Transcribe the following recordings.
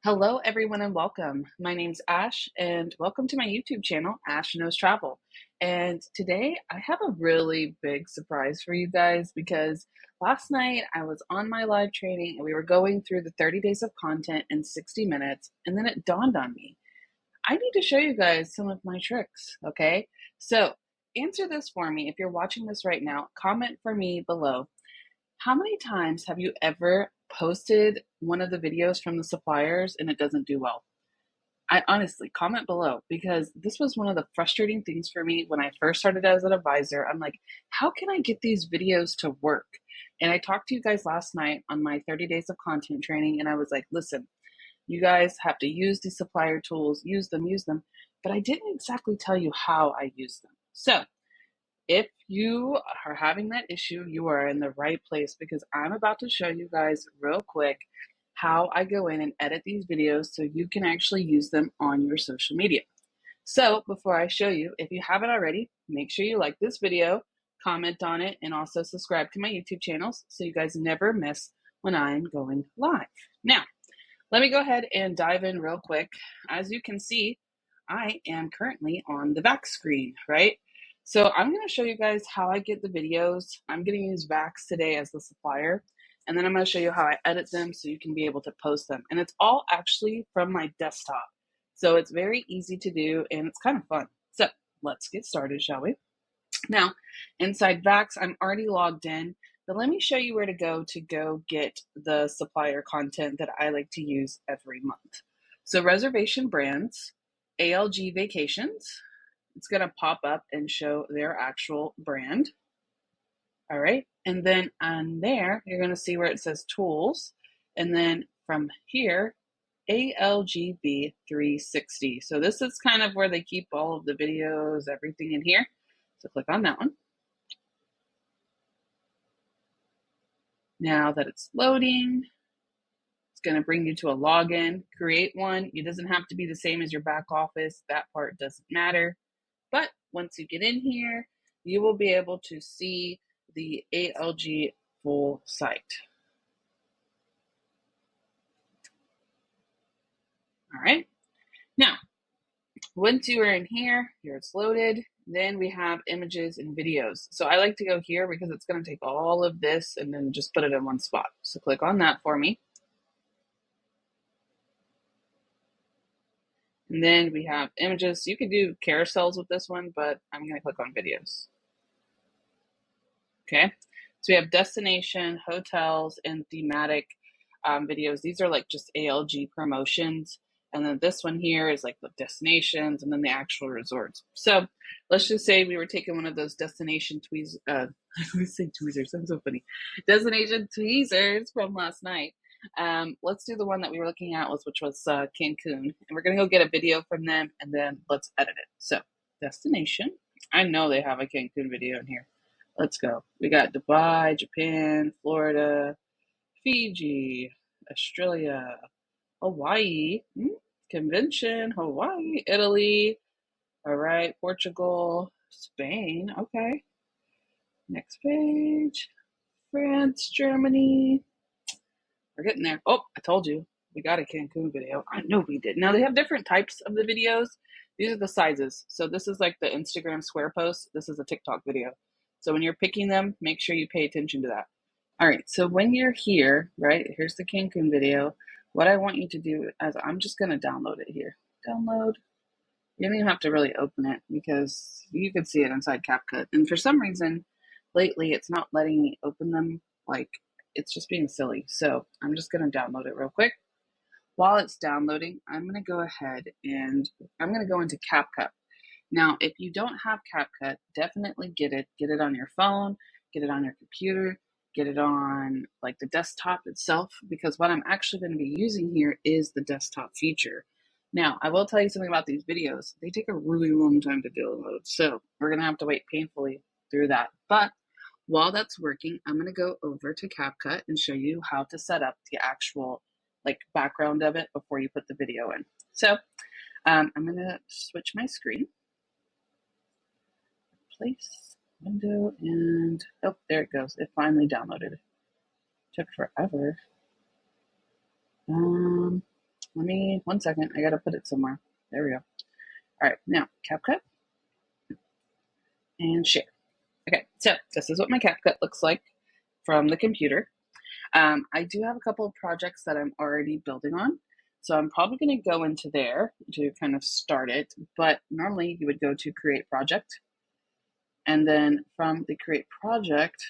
Hello, everyone, and welcome. My name's Ash, and welcome to my YouTube channel, Ash Knows Travel. And today I have a really big surprise for you guys because last night I was on my live training and we were going through the 30 days of content in 60 minutes, and then it dawned on me. I need to show you guys some of my tricks, okay? So answer this for me. If you're watching this right now, comment for me below. How many times have you ever posted one of the videos from the suppliers and it doesn't do well? I honestly comment below because this was one of the frustrating things for me when I first started as an advisor. I'm like, how can I get these videos to work? And I talked to you guys last night on my 30 days of content training, and I was like, listen, you guys have to use the supplier tools, use them, but I didn't exactly tell you how I use them. So if you are having that issue, you are in the right place because I'm about to show you guys real quick how I go in and edit these videos so you can actually use them on your social media. So before I show you, if you haven't already, make sure you like this video, comment on it, and also subscribe to my YouTube channels so you guys never miss when I'm going live. Now, let me go ahead and dive in real quick. As you can see, I am currently on the back screen, right? So I'm going to show you guys how I get the videos. I'm going to use Vax today as the supplier, and then I'm going to show you how I edit them so you can be able to post them. And it's all actually from my desktop. So it's very easy to do, and it's kind of fun. So let's get started, shall we? Now, inside Vax, I'm already logged in, but let me show you where to go get the supplier content that I like to use every month. So reservation brands, ALG vacations, it's going to pop up and show their actual brand. All right. And then on there, you're going to see where it says tools. And then from here, ALGB 360. So this is kind of where they keep all of the videos, everything in here. So click on that one. Now that it's loading, it's going to bring you to a login. Create one. It doesn't have to be the same as your back office. That part doesn't matter. But once you get in here, you will be able to see the ALG full site. All right. Now, once you are in here it's loaded. Then we have images and videos. So I like to go here because it's going to take all of this and then just put it in one spot. So click on that for me. And then we have images. You can do carousels with this one, but I'm going to click on videos. Okay. So we have destination, hotels, and thematic videos. These are like just ALG promotions. And then this one here is like the destinations and then the actual resorts. So let's just say we were taking one of those destination tweezers. I always say tweezers. I'm so funny. Destination tweezers from last night. Let's do the one that we were looking at, which was Cancun. And we're going to go get a video from them and then let's edit it. So destination. I know they have a Cancun video in here. Let's go. We got Dubai, Japan, Florida, Fiji, Australia, Hawaii, convention, Hawaii, Italy. All right, Portugal, Spain. Okay. Next page. France, Germany. We're getting there. Oh, I told you. We got a Cancun video. I know we did. Now they have different types of the videos. These are the sizes. So this is like the Instagram square post. This is a TikTok video. So when you're picking them, make sure you pay attention to that. All right, so when you're here, right, here's the Cancun video. What I want you to do is I'm just going to download it here. Download. You don't even have to really open it because you can see it inside CapCut. And for some reason, lately, it's not letting me open them. Like, it's just being silly. So I'm just going to download it real quick. While it's downloading, I'm going to go ahead and I'm going to go into CapCut. Now, if you don't have CapCut, definitely get it. Get it on your phone, get it on your computer, get it on like the desktop itself, because what I'm actually going to be using here is the desktop feature. Now, I will tell you something about these videos. They take a really long time to download, so we're going to have to wait painfully through that. But while that's working, I'm going to go over to CapCut and show you how to set up the actual like background of it before you put the video in. So I'm going to switch my screen. Place, window, and oh, there it goes. It finally downloaded. Took forever. Let me, 1 second, I gotta put it somewhere. There we go. All right, now CapCut and share. Okay, so this is what my CapCut looks like from the computer. I do have a couple of projects that I'm already building on. So I'm probably going to go into there to kind of start it. But normally you would go to create project. And then from the create project,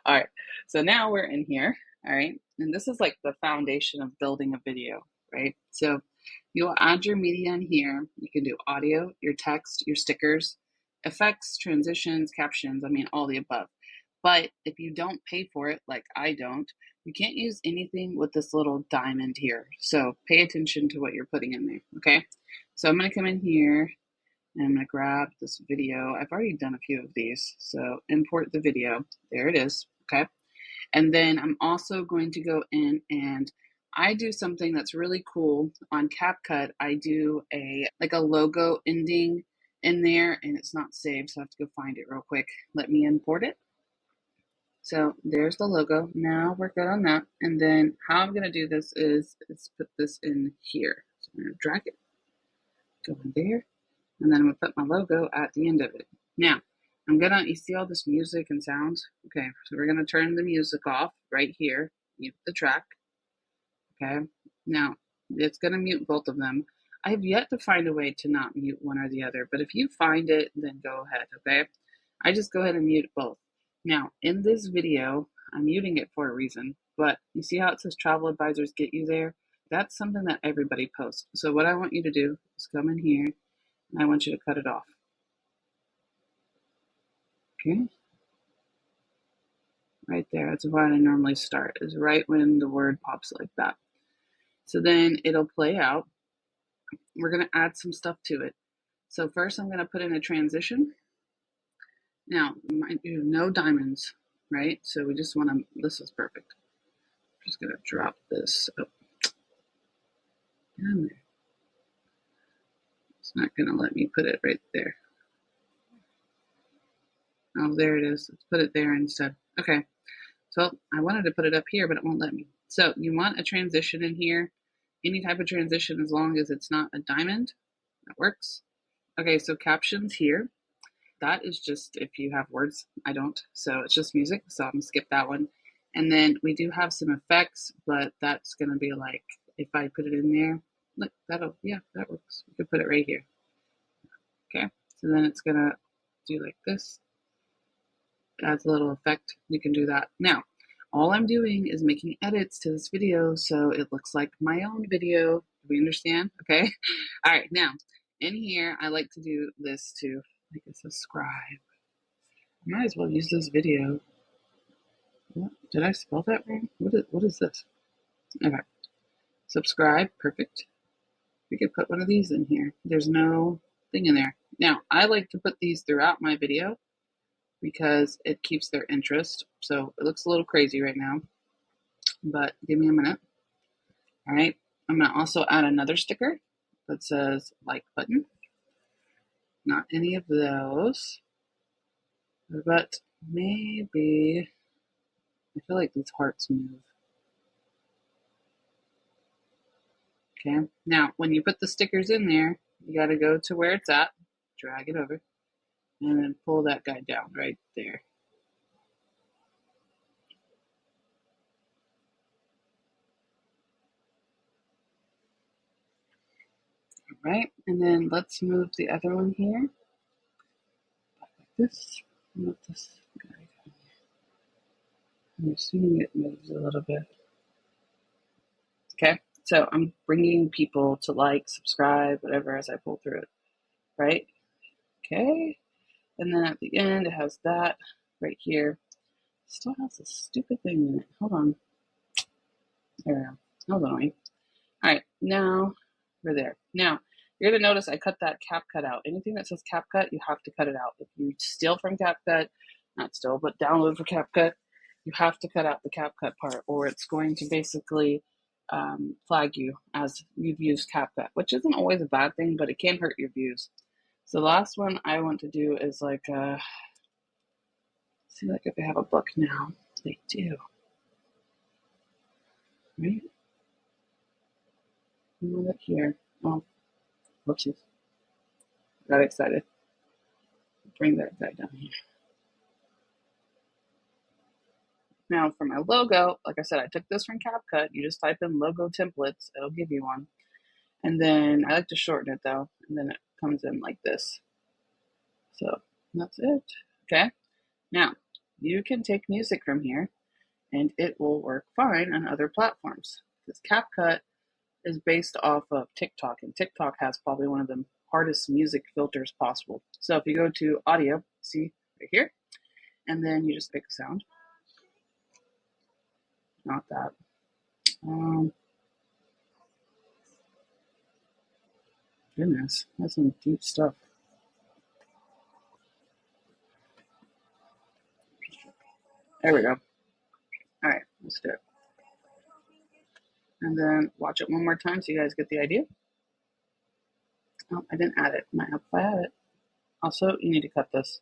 all right, so now we're in here. All right. And this is like the foundation of building a video, right? So you'll add your media in here. You can do audio, your text, your stickers, effects, transitions, captions, I mean, all the above. But if you don't pay for it, like I don't, you can't use anything with this little diamond here. So pay attention to what you're putting in there, okay? So I'm gonna come in here and I'm gonna grab this video. I've already done a few of these. So import the video, there it is, okay? And then I'm also going to go in and I do something that's really cool on CapCut. I do like a logo ending in there and it's not saved, so I have to go find it real quick. Let me import it. So there's the logo. Now we're good on that. And then how I'm gonna do this is let's put this in here. So I'm gonna drag it, go in there, and then I'm gonna put my logo at the end of it. Now, you see all this music and sounds? Okay, so we're gonna turn the music off right here, mute the track, okay? Now, it's gonna mute both of them. I have yet to find a way to not mute one or the other, but if you find it, then go ahead, okay? I just go ahead and mute both. Now, in this video, I'm muting it for a reason, but you see how it says travel advisors get you there? That's something that everybody posts. So what I want you to do is come in here and I want you to cut it off. Okay? Right there. That's where I normally start, is right when the word pops like that. So then it'll play out. We're going to add some stuff to it. So first I'm going to put in a transition. Now, mind you, no diamonds, right? So we just want to, this is perfect. I'm just going to drop this up. Down there. It's not going to let me put it right there. Oh, there it is. Let's put it there instead. Okay. So I wanted to put it up here, but it won't let me. So you want a transition in here. Any type of transition as long as it's not a diamond. That works. Okay, so captions here. That is just if you have words. I don't. So it's just music. So I'm going to skip that one. And then we do have some effects, but that's going to be like, if I put it in there, look, yeah, that works. We could put it right here. Okay, so then it's going to do like this. Adds a little effect. You can do that. Now, all I'm doing is making edits to this video so it looks like my own video. Do we understand? Okay. All right. Now, in here, I like to do this too, like a subscribe. I might as well use this video. What? Did I spell that wrong? What is this? Okay. Subscribe. Perfect. We could put one of these in here. There's no thing in there. Now, I like to put these throughout my video because it keeps their interest. So it looks a little crazy right now, but give me a minute. All right. I'm going to also add another sticker that says like button. Not any of those, but maybe, I feel like these hearts move. Okay. Now, when you put the stickers in there, you got to go to where it's at, drag it over, and then pull that guy down right there. All right. And then let's move the other one here. Like this. Move this guy down. I'm assuming it moves a little bit. Okay. So I'm bringing people to like, subscribe, whatever, as I pull through it. Right? Okay. And then at the end, it has that right here. Still has a stupid thing in it. Hold on. There we go. Hold on. All right. Now we're there. Now you're going to notice I cut that CapCut out. Anything that says CapCut, you have to cut it out. If you steal from CapCut, not steal, but download for CapCut, you have to cut out the CapCut part, or it's going to basically flag you as you've used CapCut, which isn't always a bad thing, but it can hurt your views. So the last one I want to do is like, see, like if they have a book now, they do, right? Move it here. Oh, whoopsies. Got excited. Bring that guy down here. Now for my logo, like I said, I took this from CapCut. You just type in logo templates, it'll give you one. And then I like to shorten it though, and then it comes in like this. So that's it. Okay. Now you can take music from here and it will work fine on other platforms because CapCut is based off of TikTok, and TikTok has probably one of the hardest music filters possible. So if you go to audio, see right here, and then you just pick a sound. Not that. Um, Goodness, that's some deep stuff. There we go. All right, let's do it. And then watch it one more time so you guys get the idea. Oh, I didn't add it. Might help if I add it. Also, you need to cut this.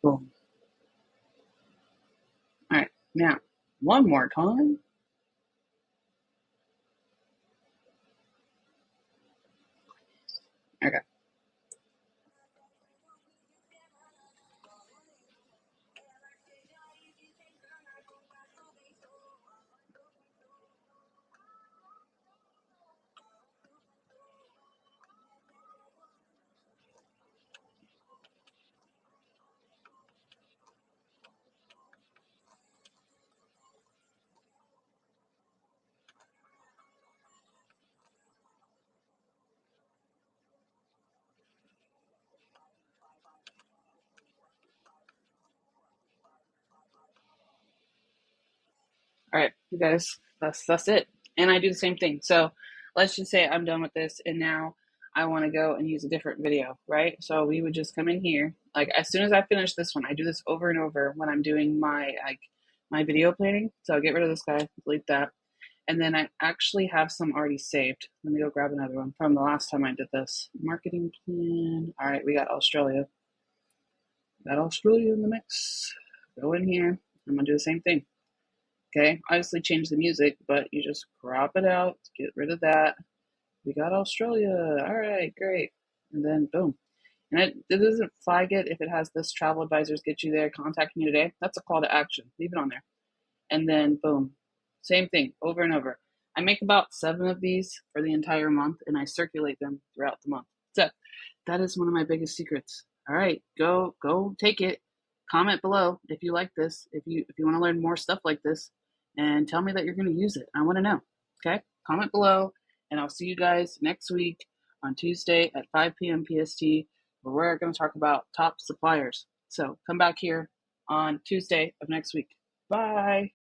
Boom. All right, now one more time. Okay. All right, you guys, that's it. And I do the same thing. So let's just say I'm done with this, and now I want to go and use a different video, right? So we would just come in here. Like as soon as I finish this one, I do this over and over when I'm doing my video planning. So I'll get rid of this guy, delete that, and then I actually have some already saved. Let me go grab another one from the last time I did this marketing plan. All right, we got Australia. Got Australia in the mix. Go in here. I'm gonna do the same thing. Okay, obviously change the music, but you just crop it out, get rid of that. We got Australia. All right, great. And then boom. And it doesn't flag it if it has this travel advisors get you there, contact me today. That's a call to action. Leave it on there. And then boom. Same thing over and over. I make about 7 of these for the entire month and I circulate them throughout the month. So that is one of my biggest secrets. All right, go take it. Comment below if you like this, if you want to learn more stuff like this, and tell me that you're going to use it. I want to know. Okay? Comment below, and I'll see you guys next week on Tuesday at 5 p.m. PST, where we're going to talk about top suppliers. So come back here on Tuesday of next week. Bye.